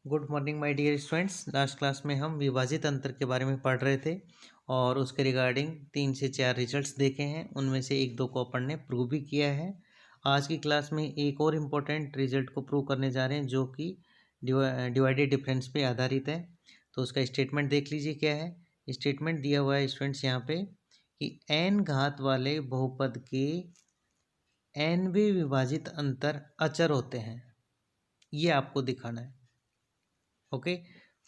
Good morning my dear students. Last class में हम विभाजित अंतर के बारे में पढ़ रहे थे और उसके रिगार्डिंग 3 से 4 रिजल्ट्स देखे हैं। उनमें से 1-2 को अपन ने प्रूव भी किया है। आज की क्लास में एक और इम्पोर्टेंट रिजल्ट को प्रूव करने जा रहे हैं जो कि डिवाइडेड डिफरेंस पे आधारित है। तो उसका स्टेटमेंट देख लीजिए क्या है। स्टेटमेंट दिया हुआ है स्टूडेंट्स यहाँ पे कि n घात वाले बहुपद के nवें विभाजित अंतर अचर होते हैं। ये आपको दिखाना है। ओके,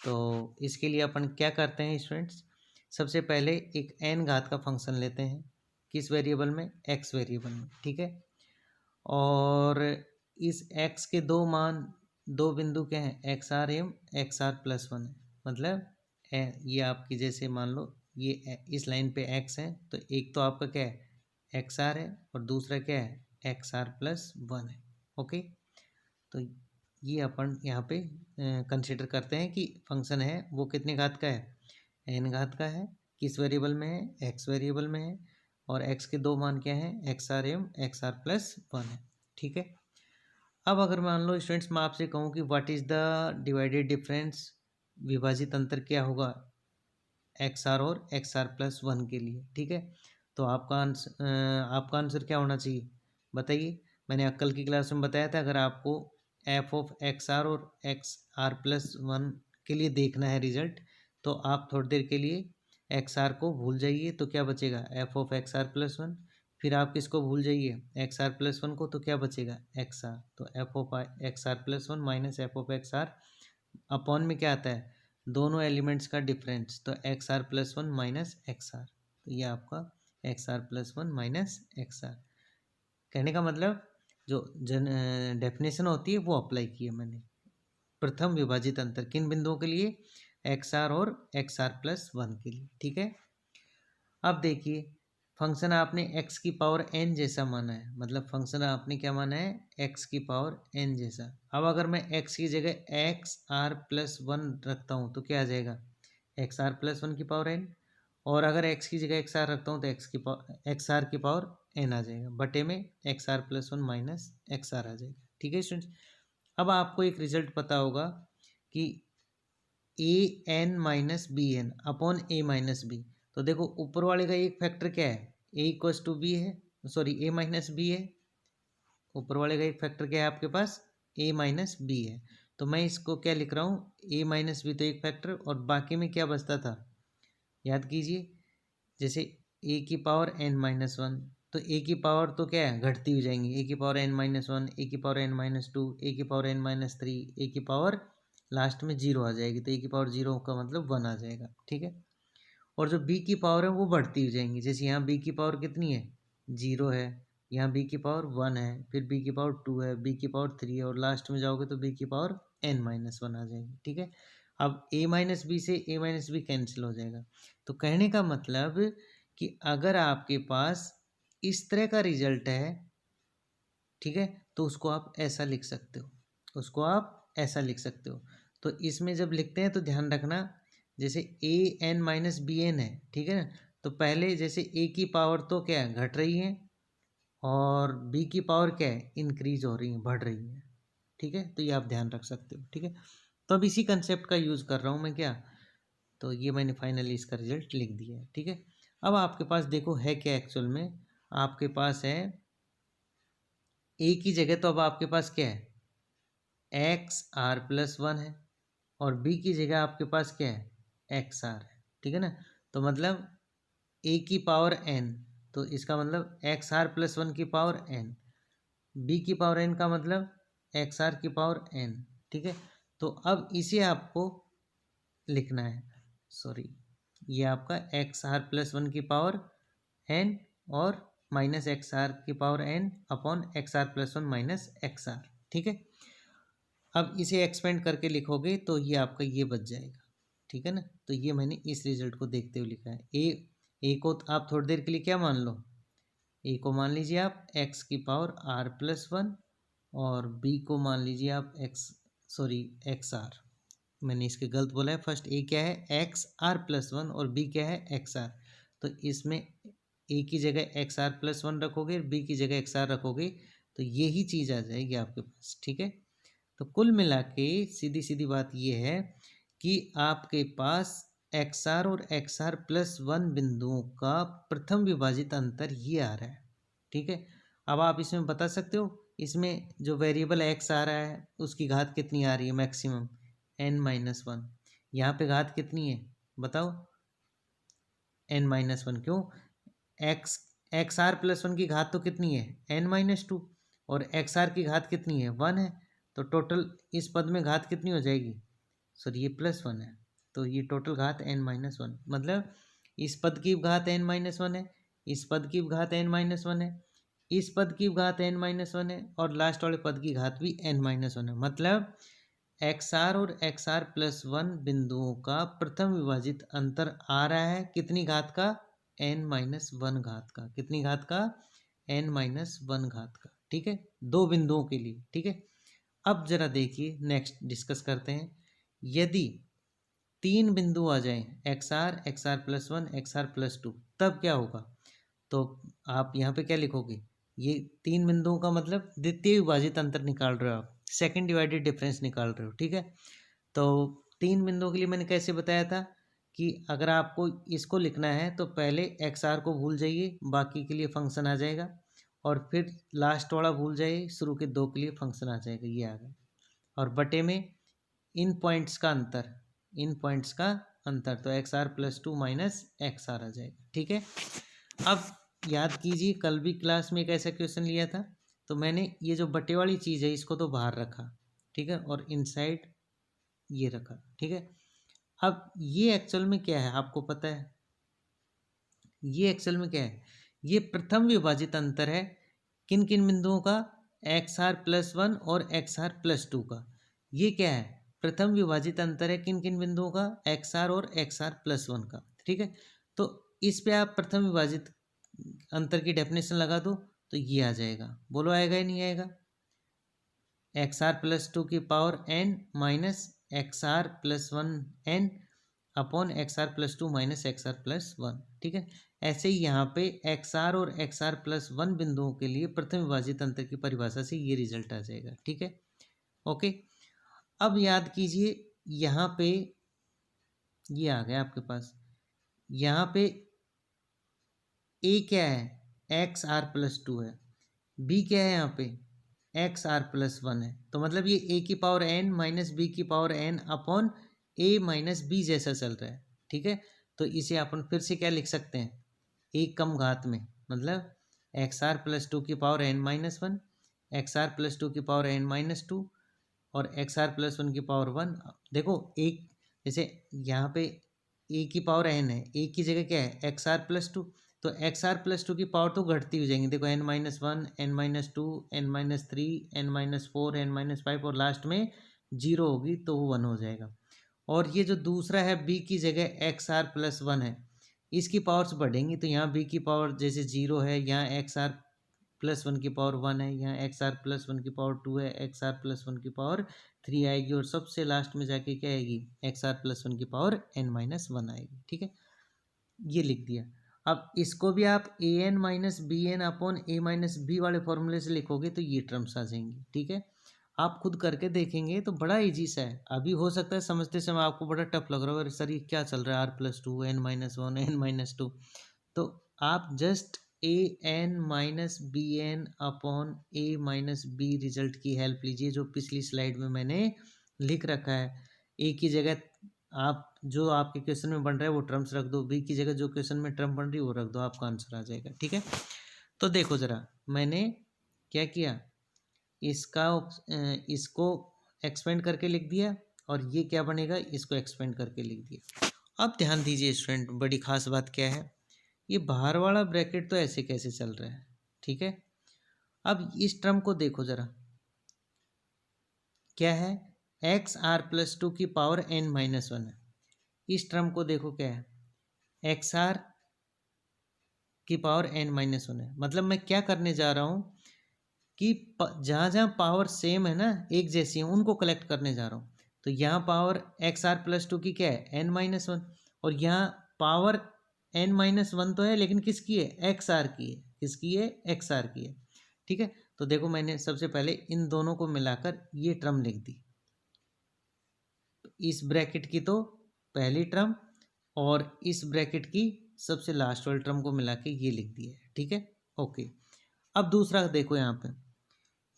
तो इसके लिए अपन क्या करते हैं स्टूडेंट्स, सबसे पहले एक n घात का फंक्शन लेते हैं। किस वेरिएबल में? x वेरिएबल में। ठीक है, और इस x के दो मान, दो बिंदु क्या हैं? X r m x r plus one है। मतलब ये आपकी जैसे मान लो ये इस लाइन पे x है, तो एक तो आपका क्या है? एक्स आर है और दूसरा क्या है? एक्स आर प्लस वन है। ओके, तो ये अपन यहाँ पे कंसिडर करते हैं कि फंक्शन है वो कितने घात का है? n घात का है। किस वेरिएबल में है? x वेरिएबल में है। और x के दो मान क्या हैं? X r m x r plus one है। ठीक है, अब अगर मान लो स्टूडेंट्स मैं आपसे कहूँ कि what is the divided difference, विभाजित अंतर क्या होगा एक्स आर और एक्स आर प्लस वन के लिए। ठीक है, तो आपका आंसर क्या होना चाहिए बताइए। मैंने कल की क्लास में बताया था, अगर आपको एफ ऑफ एक्स आर और एक्स आर प्लस वन के लिए देखना है रिजल्ट, तो आप थोड़ी देर के लिए एक्स आर को भूल जाइए, तो क्या बचेगा? F of x r plus one. फिर आप किसको भूल जाइए? एक्स आर प्लस वन को, तो क्या बचेगा? X r. तो f of x r plus one minus f of x r upon में क्या आता है? दोनों एलिमेंट्स का डिफरेंस, तो x r plus one minus x r. तो ये आपका x r plus one minus x r. कहने का मतलब जो डेफिनेशन होती है वो अप्लाई की है मैंने। प्रथम विभाजित अंतर किन बिंदुओं के लिए? एक्स आर और एक्स आर प्लस वन के लिए। ठीक है, अब देखिए फंक्शन आपने x की पावर n जैसा माना है, मतलब फंक्शन आपने क्या माना है? x की पावर n जैसा। अब अगर मैं x की जगह एक्स आर प्लस वन रखता हूँ तो क्या आ जाएगा? एक्स आर प्लस वन की पावर n। और अगर x की जगह एक्स आर रखता हूँ तो एक्स आर की पावर n आ जाएगा, बटे में x r plus one minus x r आ जाएगा। ठीक है स्टूडेंट्स, अब आपको एक रिजल्ट पता होगा कि a n minus b n upon a minus b. तो देखो ऊपर वाले का एक फैक्टर क्या है? ए इक्वस टू बी है, सॉरी ए माइनस बी है। ऊपर वाले का एक फैक्टर क्या है आपके पास? ए माइनस बी है। तो मैं इसको क्या लिख रहा हूँ? ए माइनस बी तो एक फैक्टर, और बाकी में क्या बचता था याद कीजिए। जैसे ए की पावर एन माइनस वन, तो ए की पावर तो क्या है? घटती हुई जाएंगी। ए की पावर एन माइनस वन, ए की पावर एन माइनस टू, ए की पावर एन माइनस थ्री, ए की पावर लास्ट में जीरो आ जाएगी। तो ए की पावर जीरो का मतलब वन आ जाएगा। ठीक है, और जो बी की पावर है वो बढ़ती हुई जाएंगी। जैसे यहाँ बी की पावर कितनी है? जीरो है। यहाँ बी की पावर वन है, फिर बी की पावर टू है, बी की पावर थ्री है, और लास्ट में जाओगे तो बी की पावर एन माइनस वन आ जाएगी। ठीक है, अब ए माइनस बी से ए माइनस बी कैंसिल हो जाएगा। तो कहने का मतलब कि अगर आपके पास इस तरह का रिजल्ट है, ठीक है, तो उसको आप ऐसा लिख सकते हो, उसको आप ऐसा लिख सकते हो। तो इसमें जब लिखते हैं तो ध्यान रखना, जैसे ए एन माइनस बी एन है, ठीक है ना, तो पहले जैसे ए की पावर तो क्या है? घट रही है, और बी की पावर क्या है? इंक्रीज हो रही है, बढ़ रही है। ठीक है, तो ये आप ध्यान रख सकते हो। ठीक है, तो अब इसी कंसेप्ट का यूज़ कर रहा हूँ मैं क्या, तो ये मैंने फाइनली इसका रिजल्ट लिख दिया है। ठीक है, अब आपके पास देखो है क्या एक्चुअल में, आपके पास है ए की जगह तो अब आपके पास क्या है? एक्स आर प्लस वन है, और बी की जगह आपके पास क्या है? एक्स आर है। ठीक है ना, तो मतलब ए की पावर एन, तो इसका मतलब एक्स आर प्लस वन की पावर एन, बी की पावर एन का मतलब एक्स आर की पावर एन। ठीक है, तो अब इसे आपको लिखना है, सॉरी, ये आपका एक्स आर प्लस वन की पावर एन और माइनस एक्स आर की power n upon x r plus one minus x r. ठीक है, अब इसे एक्सपेंड करके लिखोगे तो ये आपका ये बच जाएगा। ठीक है ना, तो ये मैंने इस रिजल्ट को देखते हुए लिखा है। ए को आप थोड़ी देर के लिए क्या मान लो? ए को मान लीजिए आप एक्स की पावर आर प्लस वन, और बी को मान लीजिए आप एक्स आर। मैंने इसके गलत बोला है, फर्स्ट ए क्या है? एक्स आर प्लस वन, और बी क्या है? X r. तो इसमें ए की जगह एक्स आर प्लस वन रखोगे, बी की जगह एक्स आर रखोगे, तो यही चीज़ आ जाएगी आपके पास। ठीक है, तो कुल मिला के सीधी सीधी बात ये है कि आपके पास एक्स आर और एक्स आर प्लस वन बिंदुओं का प्रथम विभाजित अंतर ये आ रहा है। ठीक है, अब आप इसमें बता सकते हो इसमें जो वेरिएबल एक्स आ रहा है उसकी घात कितनी आ रही है मैक्सिमम n-1। यहाँ पे घात कितनी है बताओ n-1। क्यों? एक्स आर प्लस वन की घात तो कितनी है n-2 और एक्स आर की घात कितनी है 1 है। तो टोटल इस पद में घात कितनी हो जाएगी? सॉरी ये +1 है तो ये टोटल घात n-1, मतलब इस पद की घात n-1 है, इस पद की घात n-1 है, इस पद की घात n-1 है और लास्ट वाले पद की घात भी n-1 है। मतलब एक्स आर और एक्स आर प्लस वन बिंदुओं का प्रथम विभाजित अंतर आ रहा है कितनी घात का? n-1 घात का। कितनी घात का? n-1 घात का। ठीक है, दो बिंदुओं के लिए। ठीक है, अब जरा देखिए नेक्स्ट डिस्कस करते हैं। यदि तीन बिंदु आ जाएं x r plus one, x r plus two, तब क्या होगा? तो आप यहाँ पे क्या लिखोगे? ये तीन बिंदुओं का मतलब द्वितीय विभाजित अंतर निकाल रहे हो आप, सेकंड डिवाइडेड डिफरेंस निकाल रहे हो। ठीक है, तो तीन बिंदुओं के लिए मैंने कैसे बताया था कि अगर आपको इसको लिखना है तो पहले एक्स आर को भूल जाइए, बाकी के लिए फंक्शन आ जाएगा, और फिर लास्ट वाला भूल जाइए, शुरू के दो के लिए फंक्शन आ जाएगा। ये आ गया, और बटे में इन पॉइंट्स का अंतर, इन पॉइंट्स का अंतर, तो x r plus two minus x r आ जाएगा। ठीक है, अब याद कीजिए कल भी क्लास में एक ऐसा क्वेश्चन लिया था, तो मैंने ये जो बटे वाली चीज़ है इसको तो बाहर रखा, ठीक है, और इनसाइड ये रखा। ठीक है, अब ये एक्चुअल में क्या है आपको पता है? ये एक्चुअल में क्या है? ये प्रथम विभाजित अंतर है किन किन बिंदुओं का? एक्स आर प्लस वन और एक्स आर प्लस टू का। ये क्या है? प्रथम विभाजित अंतर है किन किन बिंदुओं का? एक्स आर और एक्स आर प्लस वन का। ठीक है, तो इस पे आप प्रथम विभाजित अंतर की डेफिनेशन लगा दो तो ये आ जाएगा। बोलो आएगा या नहीं आएगा? एक्स आर प्लस टू की power n minus x r plus one n upon x r plus two minus x r plus one. ठीक है, ऐसे ही यहाँ पे एक्स आर और एक्स आर प्लस वन बिंदुओं के लिए प्रथम विभाजित अंतर की परिभाषा से ये रिजल्ट आ जाएगा। ठीक है, ओके। अब याद कीजिए यहाँ पे ये आ गया आपके पास, यहाँ पे ए क्या है? एक्स आर प्लस टू है, बी क्या है यहाँ पे? एक्स आर प्लस वन है, तो मतलब ये ए की पावर n माइनस बी की power n upon a minus b जैसा चल रहा है। ठीक है, तो इसे अपन फिर से क्या लिख सकते हैं? एक कम घात में, मतलब एक्स आर प्लस टू की power n minus one, x r plus two की पावर n माइनस टू और एक्स आर प्लस वन की पावर वन। देखो एक, जैसे यहाँ पे ए की पावर n है, ए की जगह क्या है? एक्स आर प्लस टू, तो एक्स आर प्लस टू की पावर तो घटती हो जाएंगी। देखो n-1, n-2, n-3, n-4, n-5 और लास्ट में जीरो होगी तो वो 1 हो जाएगा। और ये जो दूसरा है बी की जगह एक्स आर प्लस वन है, इसकी पावर्स बढ़ेंगी, तो यहाँ बी की पावर जैसे जीरो है, यहाँ एक्स आर प्लस वन की पावर वन है, यहाँ एक्स आर प्लस वन की पावर टू है, एक्स आर प्लस वन की पावर थ्री आएगी, और सबसे लास्ट में जाके क्या आएगी? एक्स आर प्लस वन की पावर n-1 आएगी। ठीक है, ये लिख दिया। अब इसको भी आप a n minus b n upon a minus b वाले फॉर्मूले से लिखोगे तो ये टर्म्स आ जाएंगी। ठीक है, आप खुद करके देखेंगे तो बड़ा इजी सा है। अभी हो सकता है समझते समय आपको बड़ा टफ लग रहा हो, सर ये क्या चल रहा है, are plus to, n-1, n-2, तो आप just a n minus b n upon a minus b result की हेल्प लीजिए, जो पिछली स्लाइड में मैंने लिख रखा है। ए की जगह आप जो आपके क्वेश्चन में बन रहा है वो टर्म्स रख दो, बी की जगह जो क्वेश्चन में टर्म बन रही है वो रख दो, आपका आंसर आ जाएगा। ठीक है, तो देखो ज़रा मैंने क्या किया, इसको एक्सपेंड करके लिख दिया, और ये क्या बनेगा? इसको एक्सपेंड करके लिख दिया। अब ध्यान दीजिए स्टूडेंट, बड़ी खास बात क्या है, ये बाहर वाला ब्रैकेट तो ऐसे कैसे चल रहा है? ठीक है, अब इस टर्म को देखो ज़रा, क्या है? एक्स आर प्लस टू की पावर n-1 है। इस टर्म को देखो क्या है? एक्स आर की पावर n-1 है। मतलब मैं क्या करने जा रहा हूँ कि जहाँ जहाँ पावर सेम है ना, एक जैसी है, उनको कलेक्ट करने जा रहा हूँ। तो यहाँ power x r plus two की क्या है? n-1, और यहाँ पावर n-1 तो है लेकिन किसकी है? एक्स आर की है। किसकी है? एक्स आर की है। ठीक है, तो देखो मैंने सबसे पहले इन दोनों को मिलाकर ये टर्म लिख दी, इस ब्रैकेट की तो पहली टर्म और इस ब्रैकेट की सबसे लास्ट वाली टर्म को मिला के ये लिख दिया है, ठीक है। ओके, अब दूसरा देखो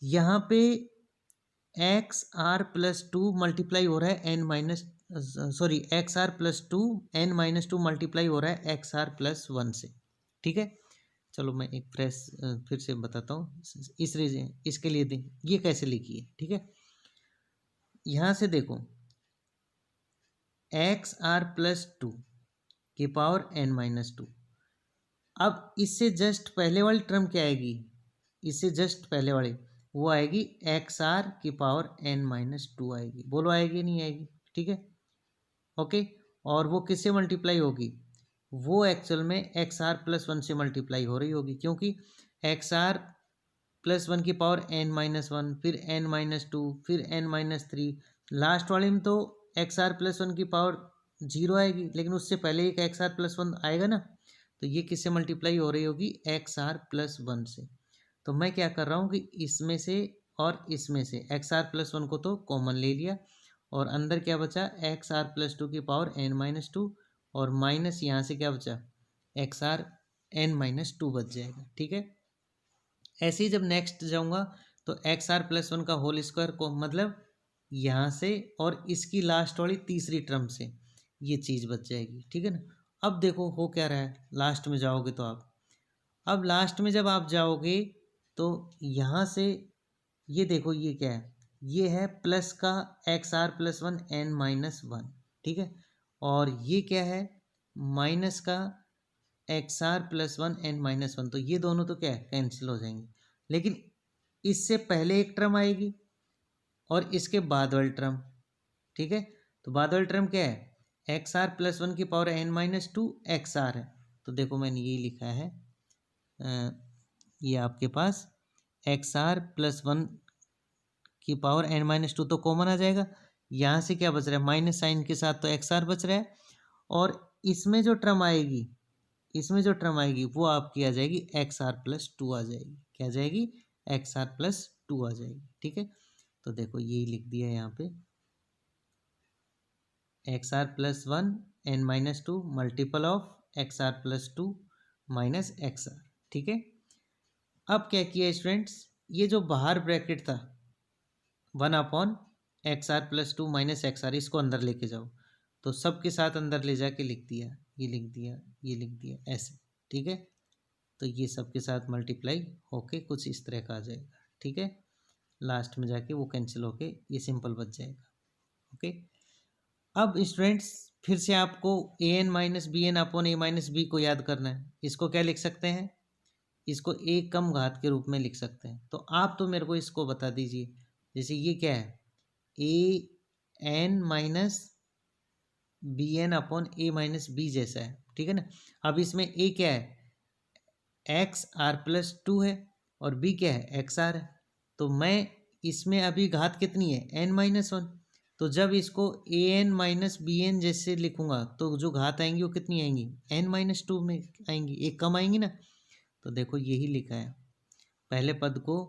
यहाँ पे x r plus two multiply हो रहा है x r plus two n minus two multiply हो रहा है एक्स आर प्लस वन से, ठीक है। चलो मैं एक फ्रेश फिर से बताता हूँ इस रीजन इसके लिए ये कैसे लिखी है, ठीक है। यहाँ से देखो एक्स आर प्लस टू की पावर एन माइनस टू, अब इससे जस्ट पहले वाली टर्म क्या आएगी, इससे जस्ट पहले वाली वो आएगी एक्स आर की पावर एन माइनस टू आएगी, बोलो आएगी नहीं आएगी, ठीक है। ओके, और वो किससे मल्टीप्लाई होगी, वो एक्चुअल में एक्स आर प्लस वन से मल्टीप्लाई हो रही होगी, क्योंकि एक्स आर प्लस वन की पावर एन माइनस वन, फिर एन माइनस टू, फिर एन माइनस थ्री, लास्ट वाले में तो एक्स आर प्लस वन की पावर जीरो आएगी, लेकिन उससे पहले एक एक्स आर प्लस वन आएगा ना, तो ये किससे मल्टीप्लाई हो रही होगी, एक्स आर प्लस वन से। तो मैं क्या कर रहा हूँ कि इसमें से और इसमें से एक्स आर प्लस वन को तो कॉमन ले लिया, और अंदर क्या बचा एक्स आर प्लस टू की पावर एन माइनस टू, और माइनस यहाँ से क्या बचा x r n minus two बच जाएगा, ठीक है। ऐसे ही जब नेक्स्ट जाऊँगा तो एक्स आर प्लस वन का होल स्क्वायर को मतलब यहाँ से और इसकी लास्ट वाली तीसरी टर्म से ये चीज़ बच जाएगी, ठीक है ना। अब देखो हो क्या रहा है, लास्ट में जाओगे तो अब लास्ट में जब आप जाओगे तो यहाँ से ये देखो ये क्या है, ये है प्लस का x r plus one n minus one, ठीक है। और ये क्या है माइनस का x r plus one n minus one, तो ये दोनों तो क्या है कैंसिल हो जाएंगे, लेकिन इससे पहले एक टर्म आएगी और इसके बाद वाली टर्म, ठीक है। तो बाद वाली टर्म क्या है एक्स आर प्लस वन की power n minus two x r है, तो देखो मैंने यही लिखा है ये आपके पास एक्स आर प्लस वन की पावर एन माइनस टू तो कॉमन आ जाएगा, यहाँ से क्या बच रहा है माइनस साइन के साथ तो एक्स आर बच रहा है, और इसमें जो टर्म आएगी वो आपकी आ जाएगी एक्स आर प्लस टू आ जाएगी, क्या आ जाएगी एक्स आर प्लस टू आ जाएगी, ठीक है। तो देखो यही लिख दिया यहाँ पे x r plus one n minus two multiple of x r plus two minus x r, ठीक है। अब क्या किया स्टूडेंट्स, ये जो बाहर ब्रैकेट था one upon x r plus two minus x r, इसको अंदर लेके जाओ, तो सबके साथ अंदर ले जाके लिख दिया, ये लिख दिया, ये लिख दिया ऐसे, ठीक है। तो ये सबके साथ मल्टीप्लाई होके कुछ इस तरह का आ जाएगा, ठीक है। लास्ट में जाके वो कैंसिल होके ये सिंपल बच जाएगा, ओके। अब स्टूडेंट्स फिर से आपको a n minus b n upon a minus b को याद करना है, इसको क्या लिख सकते हैं, इसको ए कम घात के रूप में लिख सकते हैं। तो आप तो मेरे को इसको बता दीजिए, जैसे ये क्या है a n minus b n upon a minus b जैसा है, ठीक है ना। अब इसमें ए क्या है एक्स आर प्लस टू है और बी क्या है एक्स आर है, तो मैं इसमें अभी घात कितनी है एन माइनस वन, तो जब इसको ए एन माइनस बी एन जैसे लिखूंगा तो जो घात आएंगी वो कितनी आएंगी एन माइनस टू में आएंगी, एक कम आएंगी ना। तो देखो यही लिखा है, पहले पद को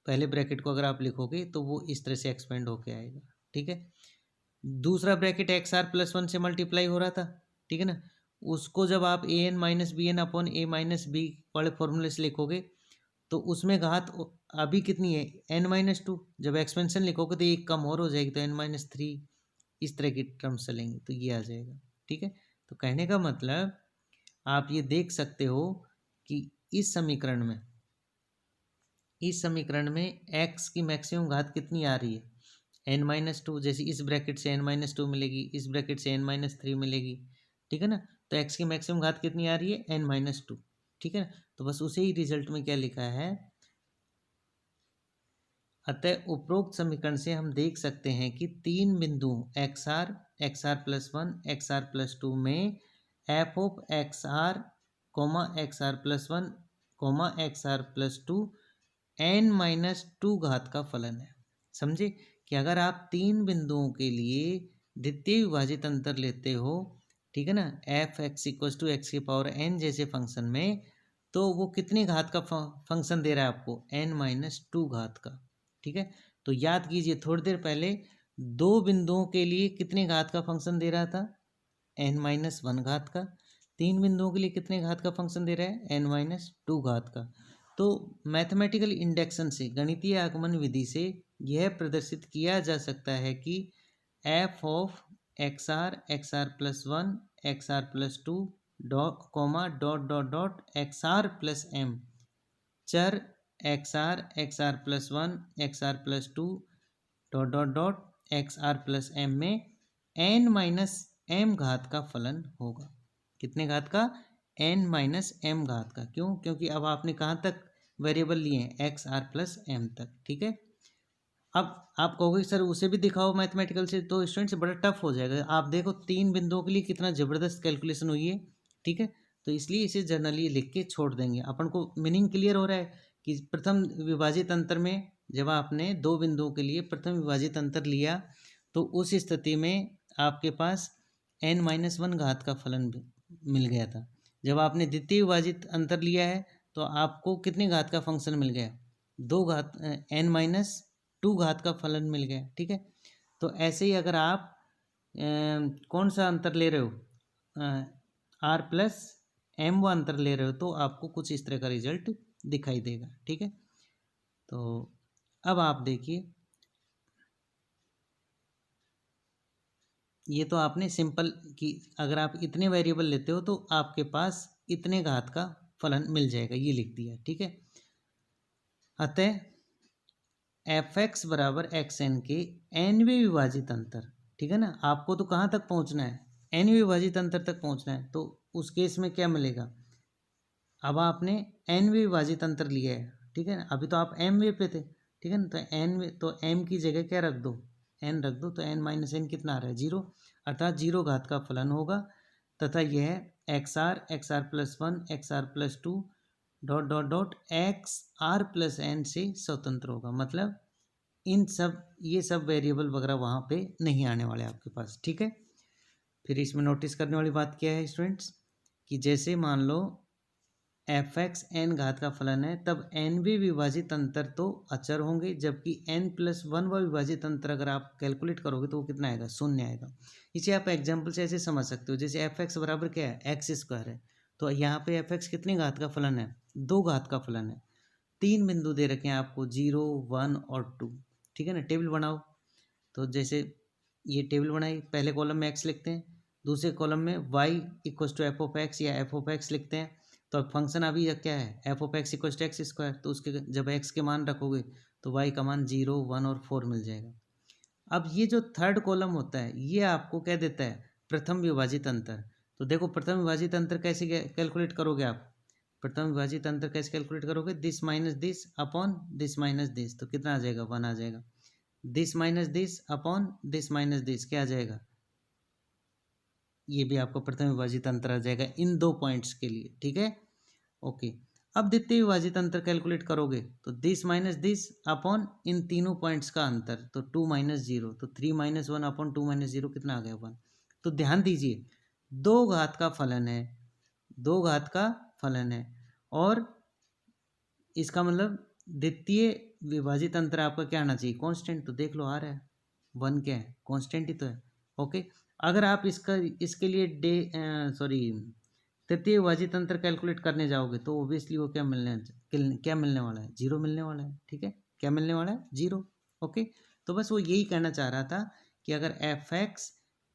पहले ब्रैकेट को अगर आप लिखोगे तो वो इस तरह से एक्सपेंड होके आएगा, ठीक है। दूसरा bracket x r plus one से मल्टीप्लाई हो रहा था, ठीक है ना, उसको जब आप a n minus b n upon a minus b वाले फॉर्मूले से लिखोगे तो उसमें घात अभी कितनी है एन माइनस टू, जब एक्सपेंशन लिखोगे तो एक कम और हो जाएगी तो एन माइनस थ्री, इस तरह की टर्म्स चलेंगी तो ये आ जाएगा, ठीक है। तो कहने का मतलब आप ये देख सकते हो कि इस समीकरण में x की मैक्सिमम घात कितनी आ रही है एन माइनस टू, जैसे इस ब्रैकेट से एन माइनस टू मिलेगी, इस ब्रैकेट से एन माइनस थ्री मिलेगी, ठीक है ना। तो x की मैक्सिमम घात कितनी आ रही है एन माइनस टू, ठीक है ना। तो बस उसे ही रिजल्ट में क्या लिखा है, अतः उपरोक्त समीकरण से हम देख सकते हैं कि तीन बिंदुओं x r plus one x r plus two में f of x r plus one x r plus two n minus two घात का फलन है। समझे कि अगर आप तीन बिंदुओं के लिए द्वितीय विभाजित अंतर लेते हो, ठीक है ना, f x equal to x की पावर एन जैसे फंक्शन में, तो वो कितनी घात का फंक्शन दे रहा है आपको, n-2 घात का। ठीक है, तो याद कीजिए थोड़ी देर पहले दो बिंदुओं के लिए कितने घात का फंक्शन दे रहा था, n-1 घात का। तीन बिंदुओं के लिए कितने घात का फंक्शन दे रहा है, n-2 घात का। तो मैथमेटिकल इंडक्शन से, गणितीय आगमन विधि से यह प्रदर्शित किया जा सकता है कि f of xr+1 xr+2 dot dot xr+m चर xr+1 xr+2 डॉट xr+m में n-m घात का फलन होगा। कितने घात का, n-m घात का। क्यों, क्योंकि अब आपने कहाँ तक वेरिएबल लिए हैं, xr+m तक। ठीक है, अब आप कहोगे सर उसे भी दिखाओ मैथमेटिकल से, तो स्टूडेंट्स बड़ा टफ हो जाएगा। आप देखो तीन बिंदुओं के लिए कितना ज़बरदस्त कैलकुलेशन हुई है। ठीक है, तो इसलिए इसे जर्नली लिख के छोड़ देंगे। अपन को मीनिंग क्लियर हो रहा है कि प्रथम विभाजित अंतर में जब आपने दो बिंदुओं के लिए प्रथम विभाजित अंतर लिया तो उस स्थिति में आपके पास n-1 घात का फलन मिल गया था। जब आपने द्वितीय विभाजित अंतर लिया है तो आपको कितने घात का फंक्शन मिल गया, दो घात n-2 घात का फलन मिल गया। ठीक है, तो ऐसे ही अगर आप कौन सा अंतर ले रहे हो, r+m वो अंतर ले रहे हो, तो आपको कुछ इस तरह का रिजल्ट दिखाई देगा। ठीक है, तो अब आप देखिए, ये तो आपने सिंपल कि अगर आप इतने वेरिएबल लेते हो तो आपके पास इतने घात का फलन मिल जाएगा, ये लिख दिया। ठीक है, अतः f(x) बराबर xn के nवें विभाजित अंतर, ठीक है ना, आपको तो कहाँ तक पहुँचना है, n विभाजित अंतर तक पहुँचना है। तो उस केस में क्या मिलेगा, अब आपने n विभाजित अंतर लिया है। ठीक है ना, अभी तो आप m वे पे थे। ठीक है ना, तो तो m की जगह क्या रख दो, n रख दो, तो n-n कितना आ रहा है, 0, अर्थात 0 घात का फलन होगा तथा यह xr+1 xr+2 डॉट xr+n से स्वतंत्र होगा। मतलब इन सब ये सब वेरिएबल वगैरह वहाँ पे नहीं आने वाले आपके पास। ठीक है, फिर इसमें नोटिस करने वाली बात क्या है स्टूडेंट्स, कि जैसे मान लो f(x) n घात का फलन है, तब n भी विभाजित अंतर तो अचर होंगे, जबकि n+1 व विभाजित अंतर अगर आप कैलकुलेट करोगे तो वो कितना आएगा, 0 आएगा। इसे आप एग्जाम्पल से ऐसे समझ सकते हो, जैसे f(x) बराबर क्या है, x² है, तो यहाँ पे f(x) कितने घात का फलन है, 2 घात का फलन है। तीन बिंदु दे रखे हैं आपको, 0, 1 और 2। ठीक है ना, टेबल बनाओ, तो जैसे ये टेबल बनाई, पहले कॉलम में x लिखते हैं, दूसरे कॉलम में y = f(x) या f(x) लिखते हैं। तो अब फंक्शन अभी क्या है, f(x) = x², तो उसके जब x के मान रखोगे तो y का मान 0, 1 और 4 मिल जाएगा। अब ये जो थर्ड कॉलम होता है ये आपको क्या देता है, प्रथम विभाजित अंतर। तो देखो प्रथम विभाजित अंतर कैसे कैलकुलेट करोगे आप, प्रथम विभाजित अंतर कैसे कैलकुलेट करोगे, this minus this upon this minus this, तो कितना आ जाएगा, 1 आ जाएगा। This minus this upon this minus this क्या आ जाएगा, ये भी आपको प्रथम विभाजित अंतर आ जाएगा इन दो पॉइंट्स के लिए। ठीक है, ओके। अब द्वितीय विभाजित अंतर कैलकुलेट करोगे तो दिस माइनस दिस अपॉन इन तीनों पॉइंट्स का अंतर, तो 2 - 0, तो 3 - 1 अपॉन 2 - 0 कितना आ गया, 1। तो ध्यान दीजिए, 2 घात का फलन है, 2 घात का फलन है, और इसका मतलब द्वितीय विभाजित अंतर आपका क्या आना चाहिए, कांस्टेंट। तो देख लो आ रहा है 1, क्या है, कांस्टेंट ही तो है। ओके, अगर आप इसके लिए तृतीय विभाजित अंतर कैलकुलेट करने जाओगे तो ओब्वियसली वो क्या मिलने वाला है, 0 मिलने वाला है। ठीक है, क्या मिलने वाला है, 0। ओके, तो बस वो यही कहना चाह रहा था कि अगर f(x)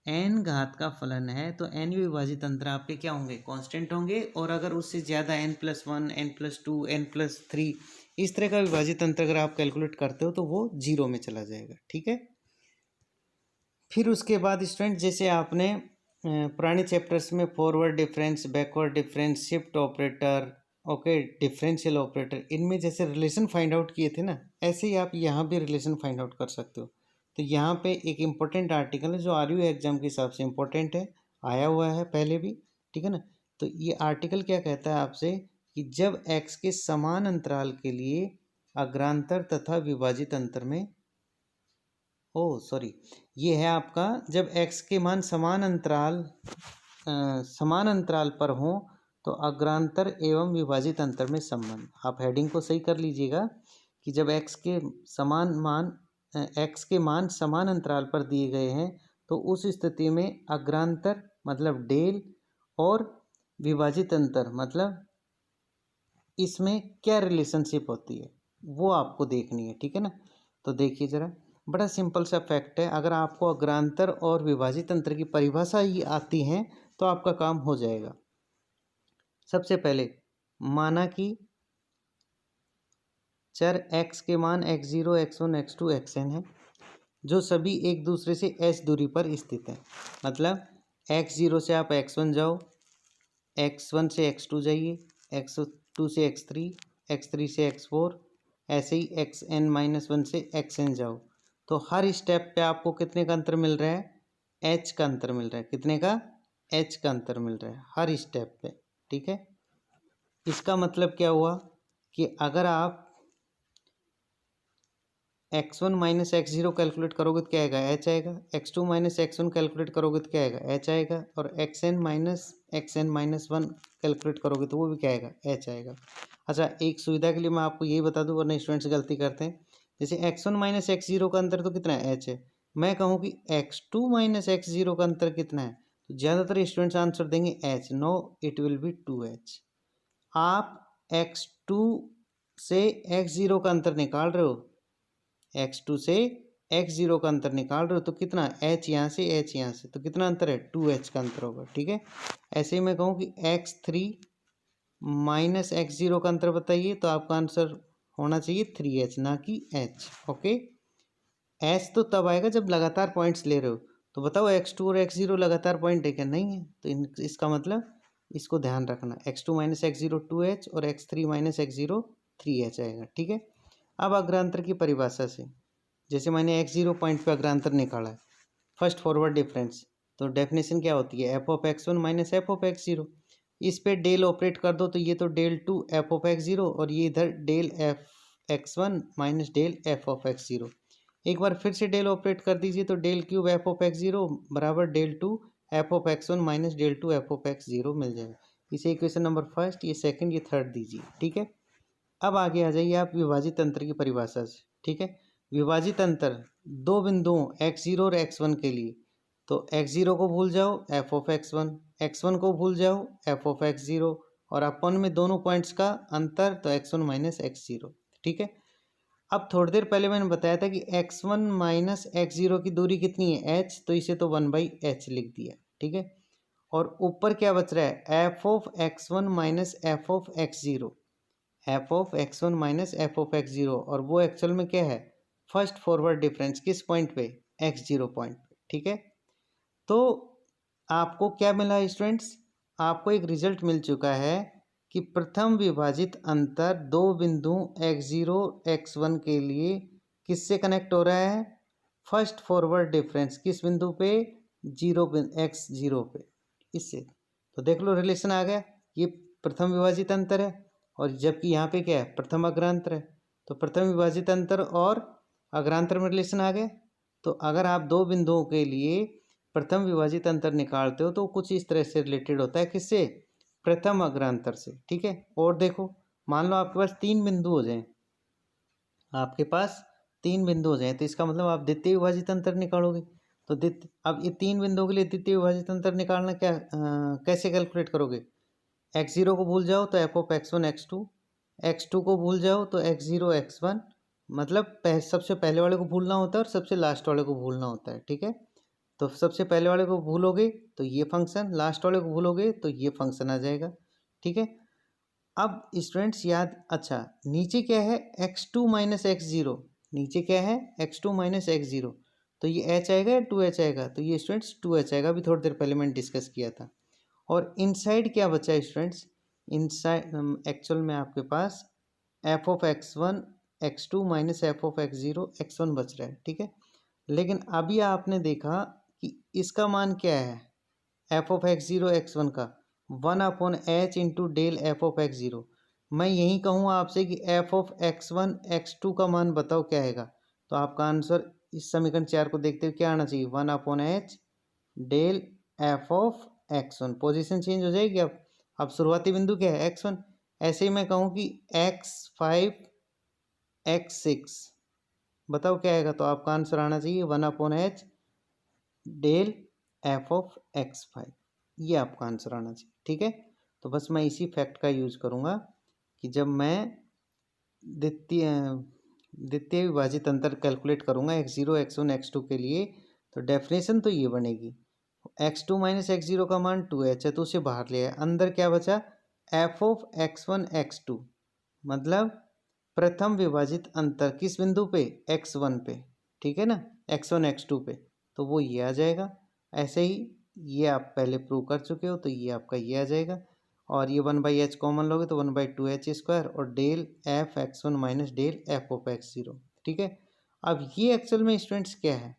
n घात का फलन है तो n विभाजित अंतर आपके क्या होंगे, कांस्टेंट होंगे, और अगर उससे ज़्यादा n+1 n+2 n+3 इस तरह का विभाजित अंतर अगर आप कैलकुलेट करते हो तो वो 0 में चला जाएगा। ठीक है, फिर उसके बाद स्टूडेंट जैसे आपने पुराने चैप्टर्स में forward difference, backward difference, shift operator, okay, differential operator, इनमें जैसे रिलेशन फाइंड आउट किए थे ना, ऐसे ही आप यहाँ भी रिलेशन फाइंड आउट कर सकते हो। तो यहाँ पे एक इम्पोर्टेंट आर्टिकल है जो RU एग्जाम के हिसाब से इम्पोर्टेंट है, आया हुआ है पहले भी। ठीक है ना, तो ये आर्टिकल क्या कहता है आपसे कि जब x के समान अंतराल के लिए अग्रांतर तथा विभाजित अंतर में, ये है आपका, जब x के मान समान अंतराल पर हों तो अग्रांतर एवं विभाजित अंतर में संबंध, आप हेडिंग को सही कर लीजिएगा कि जब x के मान समान अंतराल पर दिए गए हैं तो उस स्थिति में अग्रांतर मतलब डेल और विभाजित अंतर मतलब इसमें क्या रिलेशनशिप होती है वो आपको देखनी है, ठीक है ना। तो देखिए ज़रा, बड़ा सिंपल सा फैक्ट है, अगर आपको अग्रांतर और विभाजित अंतर की परिभाषा ही आती है तो आपका काम हो जाएगा। सबसे पहले माना कि चर x के मान x0, x1, x2, xn है जो सभी एक दूसरे से h दूरी पर स्थित है। मतलब x0 से आप x1 जाओ, x1 से x2 जाइए, x2 से x3, x3 से x4, ऐसे ही xn-1 से xn जाओ। तो हर स्टेप पे आपको कितने का अंतर मिल रहा है? h का अंतर मिल रहा है। कितने का? h का अंतर मिल रहा है हर स्टेप पे, ठीक है। इसका मतलब क्या हुआ कि अगर आप x1 माइनस x0 कैलकुलेट करोगे तो क्या आएगा? h आएगा। x2 माइनस x1 कैलकुलेट करोगे तो क्या आएगा? h आएगा। और xn-1 कैलकुलेट करोगे तो वो भी क्या आएगा? h आएगा। अच्छा, एक सुविधा के लिए मैं आपको यही बता दूं वरना स्टूडेंट्स गलती करते हैं। जैसे x1 माइनस x0 का अंतर तो कितना है? h है। मैं कहूँ कि x2 माइनस x0 का अंतर कितना है तो ज़्यादातर स्टूडेंट्स आंसर देंगे h। No, it will be 2h। आप x2 से x0 का अंतर निकाल रहे हो, x2 से x0 का अंतर निकाल रहे हो तो कितना? h यहाँ से, h यहाँ से, तो कितना अंतर है? 2h का अंतर होगा, ठीक है। ऐसे ही मैं कहूँ कि x3 माइनस x0 का अंतर बताइए तो आपका आंसर होना चाहिए 3h, ना कि h। ओके, h तो तब आएगा जब लगातार पॉइंट्स ले रहे हो। तो बताओ x2 और x0 लगातार पॉइंट है क्या? नहीं है। तो इसका मतलब इसको ध्यान रखना, x2 माइनस x0 2h और x3 माइनस x0 3h आएगा, ठीक है। अब अग्रांतर की परिभाषा से, जैसे मैंने x0 पॉइंट पे अग्रांतर निकाला है, फर्स्ट फॉरवर्ड डिफरेंस, तो डेफिनेशन क्या होती है? f of x1 minus f of x0। इस पे डेल ऑपरेट कर दो तो ये तो डेल 2 f ऑफ x0 और ये इधर del f x1 minus del f of x0। एक बार फिर से डेल ऑपरेट कर दीजिए तो del cube f of x0 बराबर del 2 f of x1 minus del 2 f of x0 मिल जाएगा। इसे इक्वेशन नंबर फर्स्ट, ये सेकंड, ये थर्ड दीजिए, ठीक है। अब आगे आ जाइए आप विभाजित अंतर की परिभाषा से, ठीक है। विभाजित अंतर दो बिंदुओं x0 और x1 के लिए, तो x0 को भूल जाओ, f ऑफ x1, x1 को भूल जाओ, f ऑफ x0, और अपन में दोनों पॉइंट्स का अंतर तो x1 माइनस x0, ठीक है। अब थोड़ी देर पहले मैंने बताया था कि x1 माइनस x0 की दूरी कितनी है? h, तो इसे तो 1/h लिख दिया, ठीक है। और ऊपर क्या बच रहा है? f of x1 minus f of x0, F of x1 minus f of x0, और वो एक्चुअल में क्या है? First forward difference. किस पॉइंट पे? x0 पॉइंट पे, ठीक है। तो आपको क्या मिला स्टूडेंट्स? आपको एक रिजल्ट मिल चुका है कि प्रथम विभाजित अंतर दो बिंदुओं x0 x1 के लिए किससे कनेक्ट हो रहा है? First forward difference. किस बिंदु पे? x0 पे, इससे। तो देख लो रिलेशन आ गया, ये प्रथम विभाजित अंतर है और जबकि यहाँ पे क्या है? प्रथम अग्रांतर है। तो प्रथम विभाजित अंतर और अग्रांतर में रिलेशन आ गया। तो अगर आप दो बिंदुओं के लिए प्रथम विभाजित अंतर निकालते हो तो कुछ इस तरह से रिलेटेड होता है, किससे? प्रथम अग्रांतर से, ठीक है। और देखो, मान लो आपके पास तीन बिंदु हो जाएं, आपके पास तीन बिंदु हो जाएं तो इसका मतलब आप द्वितीय विभाजित अंतर निकालोगे। तो अब ये तीन बिंदुओं के लिए द्वितीय विभाजित अंतर निकालना क्या कैसे कैलकुलेट करोगे? x0 को भूल जाओ तो f of x1 x2, x2 को भूल जाओ तो x0 x1, मतलब सबसे पहले वाले को भूलना होता है और सबसे लास्ट वाले को भूलना होता है, ठीक है। तो सबसे पहले वाले को भूलोगे तो ये फंक्शन, लास्ट वाले को भूलोगे तो ये फंक्शन आ जाएगा, ठीक है। अब स्टूडेंट्स याद, अच्छा नीचे क्या है? x2 माइनस x0, नीचे क्या है? x2 माइनस x0, तो ये h आएगा या 2h आएगा? तो ये स्टूडेंट्स 2h आएगा, अभी थोड़ी देर पहले मैंने डिस्कस किया था। और इनसाइड क्या बचा है स्टूडेंट्स? इनसाइड एक्चुअल में आपके पास f of x1 x2 minus f of x0 x1 बच रहा है, ठीक है। लेकिन अभी आपने देखा कि इसका मान क्या है? f ऑफ x0 x1 का 1/h into del f of x0। मैं यही कहूँ आपसे कि f ऑफ x1 x2 का मान बताओ क्या आएगा, तो आपका आंसर इस समीकरण 4 को देखते हुए क्या आना चाहिए? 1/h del f of x1। Position change हो जाएगी अब, अब शुरुआती बिंदु क्या है x1, ऐसे ही मैं कहूँ कि x5 x6, बताओ क्या आएगा, तो आपका आंसर आना चाहिए 1/h del f of x5, ये आपका आंसर आना चाहिए। ठीक है, तो बस मैं इसी फैक्ट का यूज करूँगा कि जब मैं द्वितीय विभाजित अंतर कैलकुलेट करूँगा x0 x1 x2 के लिए, तो डेफिनेशन तो ये बनेगी x2 माइनस x0 का मान 2h है, तो उसे बाहर ले आया, अंदर क्या बचा f ऑफ x1 x2, मतलब प्रथम विभाजित अंतर किस बिंदु पे, x1 पे, ठीक है ना, x1 x2 पे, तो वो ये आ जाएगा। ऐसे ही ये आप पहले प्रूव कर चुके हो, तो ये आपका ये आ जाएगा, और ये 1/h कॉमन लोगे तो 1/2h² और del f x1 minus del f of x0। ठीक है, अब ये एक्चुअल में स्टूडेंट्स क्या है,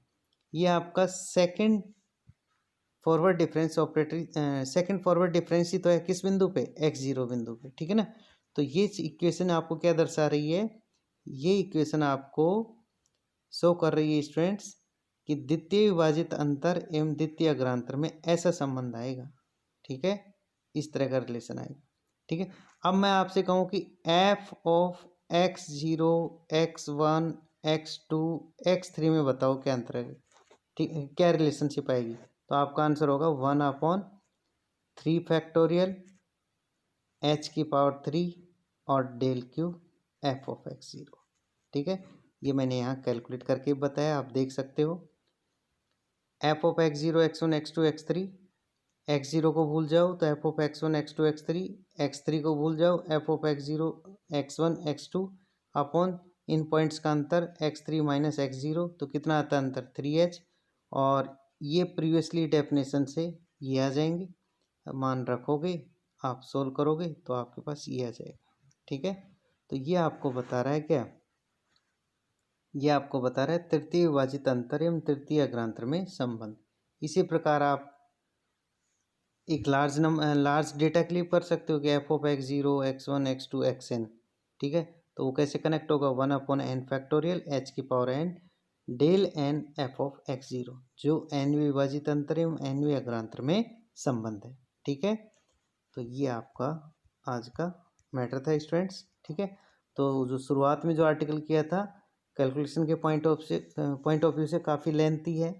ये आपका second forward difference operator, second forward difference ही तो है किस बिंदु पे, x0 बिंदु पे। ठीक है ना, तो ये इक्वेशन आपको क्या दर्शा रही है, ये इक्वेशन आपको शो कर रही है स्टूडेंट्स कि द्वितीय विभाजित अंतर एवं द्वितीय अग्रांतर में ऐसा संबंध आएगा। ठीक है, इस तरह का रिलेशन आएगा। ठीक है, अब मैं आपसे कहूँ कि F of x0 x1 x2 x3 में बताओ क्या अंतर है, ठीक है, क्या रिलेशनशिप आएगी, तो आपका आंसर होगा 1/3 फैक्टोरियल h⁻³ और del Q F of x0। ठीक है, ये मैंने यहाँ कैलकुलेट करके बताया, आप देख सकते हो। F of x0 x1 x2 x3, x0 को भूल जाओ तो f of x1 x2 x3, x3 को भूल जाओ F of x0 x1 x2 upon in points का अंतर x3 माइनस x0, तो कितना आता है अंतर 3h, और ये प्रीवियसली डेफिनेशन से ये आ जाएंगे, मान रखोगे आप सोल्व करोगे तो आपके पास ये आ जाएगा। ठीक है, तो ये आपको बता रहा है क्या, ये आपको बता रहा है तृतीय विभाजित अंतर एवं तृतीय अग्रांतर में संबंध। इसी प्रकार आप एक लार्ज डेटा क्लिप कर सकते हो कि F of x0 x1 x2 xn। ठीक है, तो वो कैसे कनेक्ट होगा, 1/n factorial h⁻n del n f of x0, जो n विभाजित अंतर एवं nवें अग्रांतर में संबंध है। ठीक है, तो ये आपका आज का मैटर था स्टूडेंट्स। ठीक है, तो जो शुरुआत में जो आर्टिकल किया था कैलकुलेशन के पॉइंट ऑफ व्यू से काफ़ी लेंथी है।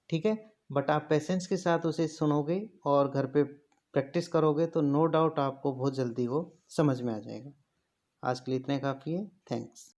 ठीक है, बट आप पेशेंस के साथ उसे सुनोगे और घर पे प्रैक्टिस करोगे तो नो डाउट आपको बहुत जल्दी वो समझ में आ जाएगा। आज के लिए इतना काफ़ी है, थैंक्स।